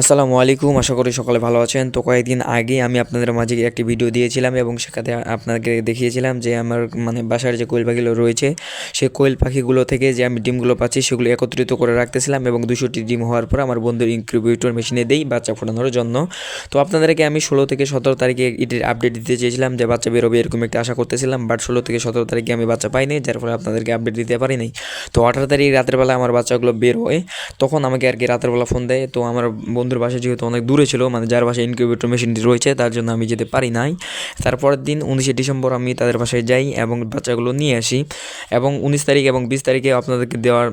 আসসালামু আলাইকুম, আশা করি সকলে ভালো আছেন। তো কয়েকদিন আগে আমি আপনাদের মাঝে একটি ভিডিও দিয়েছিলাম এবং সেখানে আপনাকে দেখিয়েছিলাম যে আমার বাসার যে কোয়েল পাখিগুলো রয়েছে, সেই কোয়েল পাখিগুলো থেকে যে আমি ডিমগুলো পাচ্ছি সেগুলো একত্রিত করে রাখতেছিলাম এবং 200টি ডিম হওয়ার পর আমার বন্ধুর ইনকিউবেটর মেশিনে দেই বাচ্চা ফোটানোর জন্য। তো আপনাদেরকে আমি 16 থেকে 17 তারিখে এটির আপডেট দিতে চেয়েছিলাম যে বাচ্চা বেরোবে, এরকম একটা আশা করতেছিলাম, বাট 16 থেকে 17 তারিখে আমি বাচ্চা পাইনি, যার ফলে আপনাদেরকে আপডেট দিতে পারিনি। তো 18 তারিখ রাতের বেলা আমার বাচ্চাগুলো বের হয়, তখন আমাকে আর কি রাতের বেলা ফোন দেয়। তো আমার বন্ধুর বাসা যেহেতু অনেক দূরে ছিল, যার বাসায় ইনকিউবেটর মেশিনটি রয়েছে, তার জন্য আমি যেতে পারি নাই। তারপরের দিন 19শে ডিসেম্বর আমি তাদের বাসায় যাই এবং বাচ্চাগুলো নিয়ে আসি। এবং 19 তারিখ এবং 20 তারিখে আপনাদেরকে দেওয়ার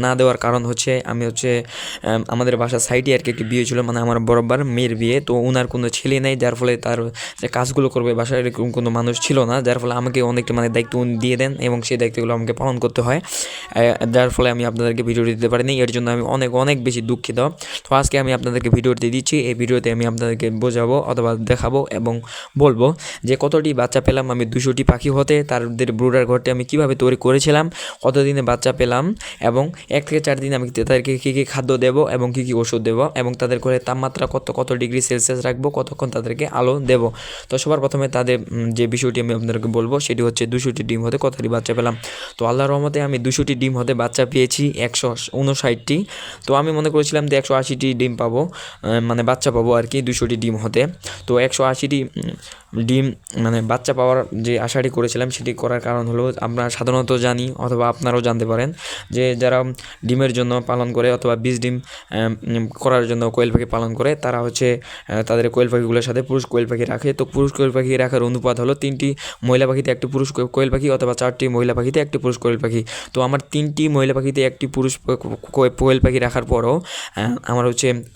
না দেওয়ার কারণ হচ্ছে আমি আমাদের বাসার সাইডে আর কি একটি বিয়ে ছিল, আমার বরাবর মেয়ের বিয়ে। তো ওনার কোনো ছেলে নেই, যার ফলে তার যে কাজগুলো করবে বাসায় এরকম কোনো মানুষ ছিল না, যার ফলে আমাকে অনেকটা দায়িত্ব দিয়ে দেন এবং সেই দায়িত্বগুলো আমাকে পালন করতে হয়, যার ফলে আমি আপনাদেরকে ভিডিও দিতে পারিনি। এর জন্য আমি অনেক অনেক বেশি দুঃখিত। তো আজকে আমি আপনাদেরকে ভিডিওটি দিচ্ছি। এই ভিডিওতে আমি আপনাদেরকে বোঝাবো অথবা দেখাবো এবং বলবো যে কতটি বাচ্চা পেলাম আমি 200টি পাখি হতে, তাদের ব্রুডার ঘরটি আমি কিভাবে তৈরি করেছিলাম, কতদিনে বাচ্চা পেলাম এবং 1 থেকে 4 দিন আমি তাদেরকে কী কী খাদ্য দেবো এবং কী কী ওষুধ দেবো এবং তাদের ঘরে তাপমাত্রা কত ডিগ্রি সেলসিয়াস রাখবো, কতক্ষণ তাদেরকে আলো দেবো। তো সবার প্রথমে তাদের যে বিষয়টি আমি আপনাদেরকে বলবো সেটি হচ্ছে 200টি ডিম হতে কতটি বাচ্চা পেলাম। তো আল্লাহর রহমতে আমি 200টি ডিম হতে বাচ্চা পেয়েছি 159টি। তো আমি মনে করেছিলাম যে 180টি ডিম পাবো, বাচ্চা পাবো আর কি 200টি ডিম হতে। তো 180টি ডিম বাচ্চা পাওয়ার যে আশাটি করেছিলাম সেটি করার কারণ হলো, আমরা সাধারণত জানি অথবা আপনারাও জানতে পারেন যে যারা ডিমের জন্য পালন করে অথবা বীজ ডিম করার জন্য কোয়েল পাখি পালন করে, তারা তাদের কোয়েল পাখিগুলোর সাথে পুরুষ কোয়েল পাখি রাখে। তো পুরুষ কোয়েল পাখি রাখার অনুপাত হলো 3টি মহিলা পাখিতে একটি পুরুষ কোয়েল পাখি অথবা 4টি মহিলা পাখিতে একটি পুরুষ কোয়েল পাখি। তো আমার 3টি মহিলা পাখিতে একটি পুরুষ কোয়েল পাখি রাখার পরও আমার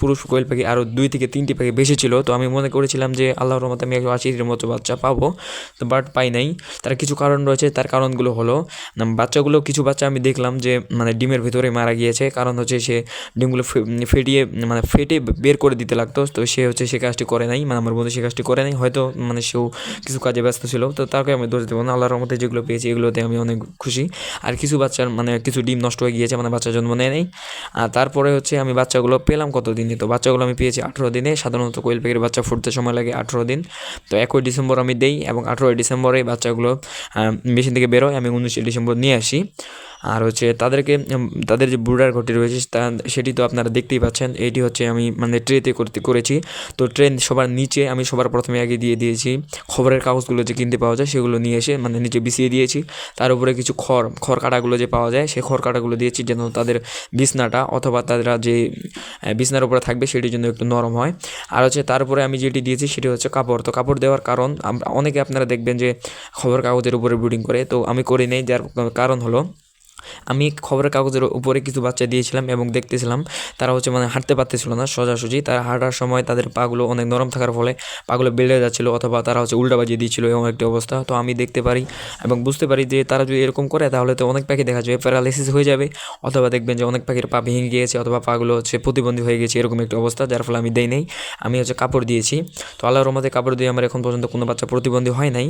পুরুষ কোয়েল পাখি আরও 2 থেকে 3টি পাখি বেশি ছিল। তো আমি মনে করেছিলাম যে আল্লাহর রহমতে আমি 180টির মতো বাচ্চা পাবো, তো বাট পাই নাই। তার কিছু কারণ রয়েছে, তার কারণগুলো হলো বাচ্চাগুলো কিছু বাচ্চা আমি দেখলাম যে ডিমের ভিতরে মারা গিয়েছে, কারণ সে ডিমগুলো ফেটে বের করে দিতে লাগতো। তো সে কাজটি করে নাই, আমার বন্ধু সে কাজটি করে নাই, হয়তো সেও কিছু কাজে ব্যস্ত ছিল। তো তাকে আমি দোষ দেবো না, আল্লাহর রহমতে যেগুলো পেয়েছি এগুলোতে আমি অনেক খুশি। আর কিছু বাচ্চার কিছু ডিম নষ্ট হয়ে গিয়েছে, বাচ্চা জন্ম নেয় নেই। আর তারপরে আমি বাচ্চাগুলো পেলাম কত দিনে, তো বাচ্চাগুলো আমি পেয়েছি 18 দিনে। সাধারণত কোয়েল পাখির বাচ্চা ফুটতে সময় লাগে 18 দিন। তো 1 ডিসেম্বর আমি দেই এবং 18 ডিসেম্বরে বাচ্চাগুলো মেশিন থেকে বেরোয়, আমি 19 ডিসেম্বর নিয়ে আসি। আর তাদেরকে তাদের যে ব্রুডার ঘরটি রয়েছে সেটি তো আপনারা দেখতেই পাচ্ছেন। এটি আমি ট্রেতে করেছি। তো ট্রেন সবার নিচে আমি সবার প্রথমে আগে দিয়ে দিয়েছি খবরের কাগজগুলো যে কিনতে পাওয়া যায় সেগুলো নিয়ে এসে নিচে বিছিয়ে দিয়েছি। তার উপরে কিছু খড় কাটাগুলো যে পাওয়া যায় সেই খড় কাটাগুলো দিয়েছি, যেন তাদের বিছনাটা অথবা তারা যে বিছনার উপরে থাকবে সেটির জন্য একটু নরম হয়। আর তার উপরে আমি যেটি দিয়েছি সেটি হচ্ছে কাপড়। তো কাপড় দেওয়ার কারণ, অনেকে আপনারা দেখবেন যে খবর কাগজের উপরে ব্রুডিং করে, তো আমি করি নেই। যার কারণ হলো, আমি খবরের কাগজের উপরে কিছু বাচ্চা দিয়েছিলাম এবং দেখতেছিলাম তারা হাঁটতে পারতেছিল না সোজাসুজি। তারা হাঁটার সময় তাদের পাগুলো অনেক নরম থাকার ফলে পাগুলো বেড়ে যাচ্ছিলো অথবা তারা উল্টা বাজিয়ে দিচ্ছিল, এমন একটি অবস্থা। তো আমি দেখতে পারি এবং বুঝতে পারি যে তারা যদি এরকম করে তাহলে তো অনেক পাখি দেখা যাবে প্যারালাইসিস হয়ে যাবে, অথবা দেখবেন যে অনেক পাখির পা ভেঙে গিয়েছে অথবা পাগুলো প্রতিবন্ধী হয়ে গেছে, এরকম একটি অবস্থা। যার ফলে আমি দেই নাই, আমি কাপড় দিয়েছি। তো আল্লাহর রহমতে কাপড় দিয়ে আমার এখন পর্যন্ত কোনো বাচ্চা প্রতিবন্ধী হয় নাই।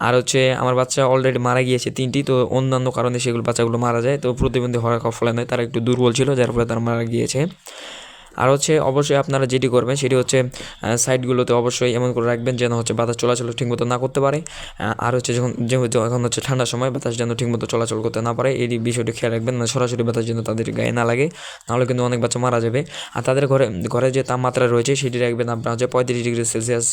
আর আমার বাচ্চা অলরেডি মারা গিয়েছে 3টি। তো অন্যান্য কারণে সেগুলো বাচ্চাগুলো মারা যায়, তো প্রতিবন্ধী হওয়ার ফলে নয়, তারা একটু দুর্বল ছিল, যার ফলে তারা মারা গিয়েছে। আর অবশ্যই আপনারা যেটি করবেন সেটি সাইডগুলোতে অবশ্যই এমন করে রাখবেন যেন বাতাস চলাচল ঠিকমতো না করতে পারে। আর যেহেতু এখন ঠান্ডার সময়, বাতাস যেন ঠিকমতো চলাচল করতে না পারে, এই বিষয়টি খেয়াল রাখবেন, সরাসরি বাতাস যেন তাদের গায়ে না লাগে, নাহলে কিন্তু অনেক বাচ্চা মারা যাবে। আর তাদের ঘরে যে তাপমাত্রা রয়েছে সেটি রাখবেন আপনারা 35 ডিগ্রি সেলসিয়াস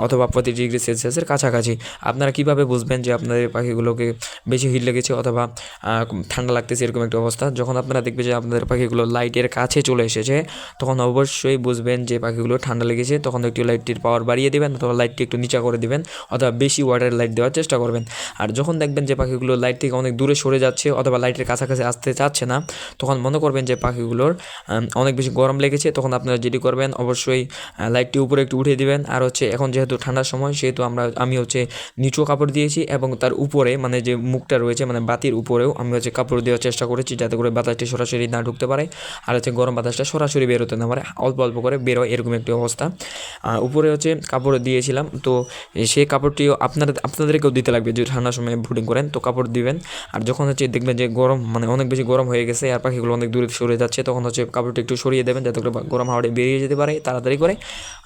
অথবা 35 ডিগ্রি সেলসিয়াসের কাছাকাছি। আপনারা কীভাবে বুঝবেন যে আপনাদের পাখিগুলোকে বেশি হিট লেগেছে অথবা ঠান্ডা লাগতেছে, এরকম একটা অবস্থা? যখন আপনারা দেখবেন যে আপনাদের পাখিগুলো লাইটের কাছে চলে এসেছে, তখন অবশ্যই বুঝবেন যে পাখিগুলো ঠান্ডা লেগেছে। তখন একটু লাইটটির পাওয়ার বাড়িয়ে দেবেন অথবা লাইটটি একটু নিচা করে দেবেন অথবা বেশি ওয়াটার লাইট দেওয়ার চেষ্টা করবেন। আর যখন দেখবেন যে পাখিগুলো লাইট থেকে অনেক দূরে সরে যাচ্ছে অথবা লাইটের কাছাকাছি আসতে চাচ্ছে না, তখন মনে করবেন যে পাখিগুলোর অনেক বেশি গরম লেগেছে। তখন আপনারা যেটি করবেন, অবশ্যই লাইটটি উপরে একটু উঠিয়ে দিবেন। আর এখন যেহেতু ঠান্ডার সময়, সেহেতু আমি নিচু কাপড় দিয়েছি এবং তার উপরে যে মুখটা রয়েছে বাতির উপরেও আমি কাপড় দেওয়ার চেষ্টা করেছি, যাতে করে বাতাসটি সরাসরি না ঢুকতে পারে। আর গরম গরম বাতাসটা সরাসরি বেরোতে না পারে, অল্প অল্প করে বেরোয়, এরকম একটি অবস্থা। উপরে হচ্ছে কাপড় দিয়েছিলাম, তো সেই কাপড়টিও আপনাদেরকেও দিতে লাগবে যদি ঠান্ডার সময় ব্রুডিং করেন, তো কাপড় দিবেন। আর যখন হচ্ছে দেখবেন যে গরম মানে অনেক বেশি গরম হয়ে গেছে আর পাখিগুলো অনেক দূরে সরে যাচ্ছে, তখন হচ্ছে কাপড়টা একটু সরিয়ে দেবেন যাতে করে গরম হাওয়াটা বেরিয়ে যেতে পারে তাড়াতাড়ি করে।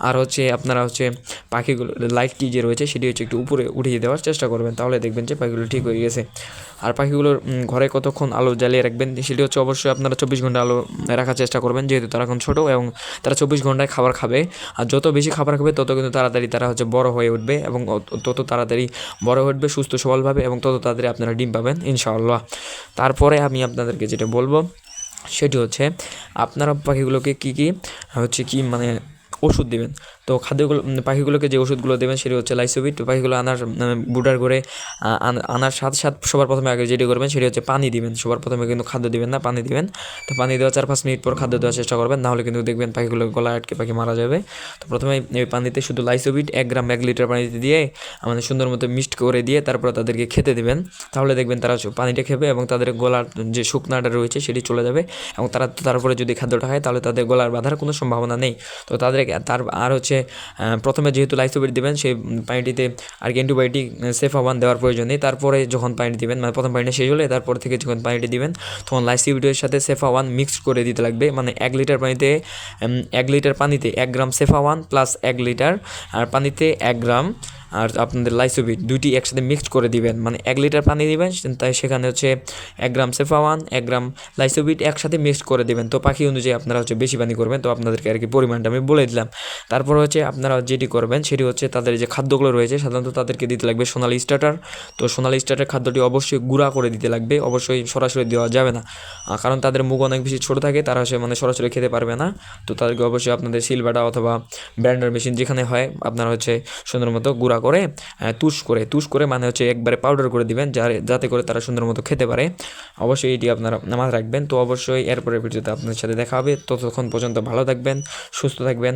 আর হচ্ছে আপনারা হচ্ছে পাখিগুলো লাইটটি যে রয়েছে সেটি হচ্ছে একটু উপরে উঠিয়ে দেওয়ার চেষ্টা করবেন, তাহলে দেখবেন যে পাখিগুলো ঠিক হয়ে গেছে। আর পাখিগুলোর ঘরে কতক্ষণ আলো জ্বালিয়ে রাখবেন সেটি হচ্ছে অবশ্যই আপনারা 24 ঘন্টা আলো রাখার চেষ্টা করবেন, যেহেতু তারা এখন ছোটো এবং তারা 24 ঘন্টায় খাবার খাবে। আর যত বেশি খাবার খাবে তত কিন্তু তাড়াতাড়ি তারা হচ্ছে বড় হয়ে উঠবে এবং তত তাড়াতাড়ি বড় হয়ে উঠবে সুস্থ সবলভাবে, এবং তত তাড়াতাড়ি আপনারা ডিম পাবেন ইনশাআল্লাহ। তারপরে আমি আপনাদেরকে যেটা বলবো সেটি হচ্ছে আপনারা পাখিগুলোকে কী মানে ওষুধ দেবেন। তো খাদ্যগুলো পাখিগুলোকে যে ওষুধগুলো দেবেন সেটি হচ্ছে লাইসোবিট। পাখিগুলো বুডার করে আনার সাথে সবার প্রথমে আগে যেটি করবেন সেটি হচ্ছে পানি দিবেন। সবার প্রথমে কিন্তু খাদ্য দিবেন না, পানি দিবেন। তো পানি দেওয়া 4-5 মিনিট পর খাদ্য দেওয়ার চেষ্টা করবেন, নাহলে কিন্তু দেখবেন পাখিগুলো গলা আটকে পাখি মারা যাবে। তো প্রথমে এই পানিতে শুধু লাইসোবিট 1 গ্রাম 1 লিটার পানিতে দিয়ে আমাদের সুন্দর মতো মিক্সড করে দিয়ে তারপর তাদেরকে খেতে দেবেন, তাহলে দেখবেন তারা পানিটা খেবে এবং তাদের গলার যে শুকনাটা রয়েছে সেটি চলে যাবে, এবং তারপরে যদি খাদ্যটা খায় তাহলে তাদের গলার বাঁধার কোনো সম্ভাবনা নেই। তো আর হচ্ছে প্রথমে যেহেতু লাইসোবিট দেবেন সেই পানিটিতে আর কি অ্যান্টিবায়োটিক সেফাওয়ান দেওয়ার প্রয়োজন নেই। তারপরে যখন পানি দিবেন মানে প্রথম পানিটা শেষ হলে তারপর থেকে যখন পানিটি দিবেন তখন লাইসোবিটের সাথে সেফাওয়ান মিক্সড করে দিতে লাগবে। মানে 1 লিটার পানিতে 1 লিটার পানিতে 1 গ্রাম সেফাওয়ান প্লাস 1 লিটার আর পানিতে 1 গ্রাম আর আপনাদের লাইসোবিট দুইটি একসাথে মিক্সড করে দিবেন। মানে 1 লিটার পানি দিবেন, তাই সেখানে হচ্ছে 1 গ্রাম সেফাওয়ান 1 গ্রাম লাইসোবিট একসাথে মিক্সড করে দিবেন। তো পাখি অনুযায়ী আপনারা হচ্ছে বেশি পানি করবেন, তো আপনাদেরকে আর কি পরিমাণটা আমি বলে দিলাম। তারপর হচ্ছে আপনারা যেটি করবেন সেটি হচ্ছে তাদের যে খাদ্যগুলো রয়েছে সাধারণত তাদেরকে দিতে লাগবে সোনালি স্টার্টার। তো সোনালি স্টার্টার খাদ্যটি অবশ্যই গুঁড়া করে দিতে লাগবে, অবশ্যই সরাসরি দেওয়া যাবে না, কারণ তাদের মুখ অনেক বেশি ছোটো থাকে, তারা হচ্ছে মানে সরাসরি খেতে পারবে না। তো তাদেরকে অবশ্যই আপনাদের সিলবাটা অথবা ব্র্যান্ডার মেশিন যেখানে হয় আপনারা হচ্ছে সুন্দর মতো গুঁড়া করে তুষ করে মানে হচ্ছে একবারে পাউডার করে দিবেন যাতে করে তারা সুন্দর মতো খেতে পারে। অবশ্যই এটি আপনারা মাথায় রাখবেন। তো অবশ্যই এরপরের ভিডিওতে আপনাদের সাথে দেখা হবে, ততক্ষণ পর্যন্ত ভালো থাকবেন, সুস্থ থাকবেন।